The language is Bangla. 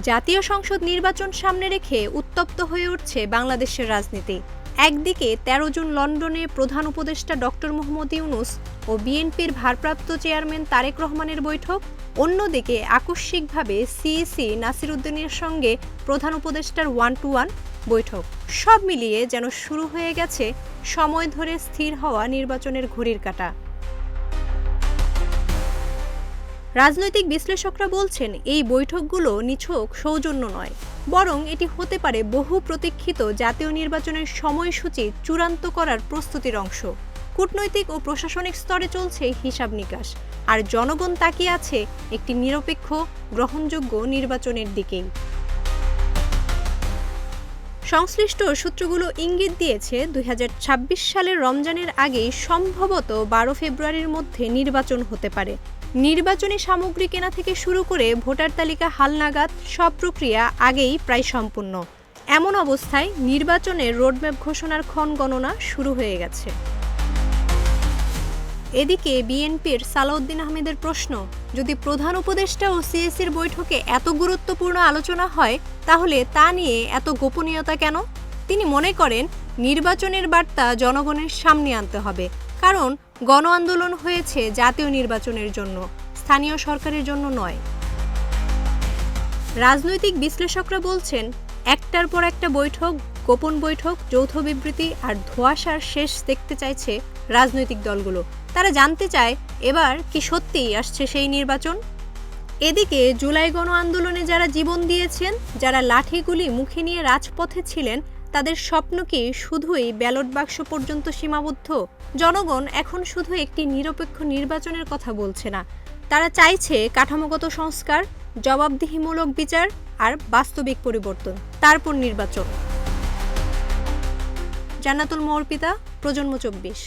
জাতীয় সংসদ নির্বাচন সামনে রেখে উত্তপ্ত হয়ে উঠছে বাংলাদেশের রাজনীতি। একদিকে ১৩ জুন লন্ডনে প্রধান উপদেষ্টা ডক্টর মোহাম্মদ ইউনূস ও বিএনপির ভারপ্রাপ্ত চেয়ারম্যান তারেক রহমানের বৈঠক, অন্যদিকে আকস্মিকভাবে সিইসি নাসির উদ্দিনের সঙ্গে প্রধান উপদেষ্টার 1-to-1 বৈঠক। সব মিলিয়ে যেন শুরু হয়ে গেছে সময় ধরে স্থির হওয়া নির্বাচনের ঘড়ির কাঁটা। রাজনৈতিক বিশ্লেষকরা বলছেন, এই বৈঠকগুলো নিছক সৌজন্য নয়, বরং এটি হতে পারে বহু প্রতীক্ষিত জাতীয় নির্বাচনের সময়সূচি চূড়ান্ত করার প্রস্তুতির অংশ। কূটনৈতিক ও প্রশাসনিক স্তরে চলছে হিসাব নিকাশ, আর জনগণ তাকিয়ে আছে একটি নিরপেক্ষ, গ্রহণযোগ্য নির্বাচনের দিকেই। সংশ্লিষ্ট সূত্রগুলো ইঙ্গিত দিয়েছে ২০২৬ সালের রমজানের আগেই সম্ভবত ১২ ফেব্রুয়ারির মধ্যে নির্বাচন হতে পারে। নির্বাচনী সামগ্রী কেনা থেকে শুরু করে ভোটার তালিকা হালনাগাদ সব প্রক্রিয়া আগেই প্রায় সম্পূর্ণ। এমন অবস্থায় নির্বাচনের রোডম্যাপ ঘোষণার ক্ষণ গণনা শুরু হয়ে গেছে। এদিকে বিএনপির সালাউদ্দিন আহমেদের প্রশ্ন, যদি প্রধান উপদেষ্টা ও সিইসির বৈঠকে এত গুরুত্বপূর্ণ আলোচনা হয়, তাহলে তা নিয়ে এত গোপনীয়তা কেন? তিনি মনে করেন, নির্বাচনের বার্তা জনগণের সামনে আনতে হবে, কারণ গণ আন্দোলন হয়েছে জাতীয় নির্বাচনের জন্য, স্থানীয় সরকারের জন্য নয়। রাজনৈতিক বিশ্লেষকরা বলছেন, একটার পর একটা বৈঠক, গোপন বৈঠক, যৌথ বিবৃতি আর ধোঁয়াশার শেষ দেখতে চাইছে রাজনৈতিক দলগুলো। তারা জানতে চায়, এবার কি সত্যিই আসছে সেই নির্বাচন? এদিকে জুলাই গণ আন্দোলনে যারা জীবন দিয়েছেন, যারা লাঠিগুলি মুখে নিয়ে রাজপথে ছিলেন, তাদের স্বপ্ন কি শুধুই ব্যালট বাক্স পর্যন্ত সীমাবদ্ধ? জনগণ এখন শুধু একটি নিরপেক্ষ নির্বাচনের কথা বলছে না, তারা চাইছে কাঠামোগত সংস্কার, জবাবদিহিমূলক বিচার আর বাস্তবিক পরিবর্তন, তারপর নির্বাচন। জান্নাতুল মর্পিতা, প্রজন্ম ২৪।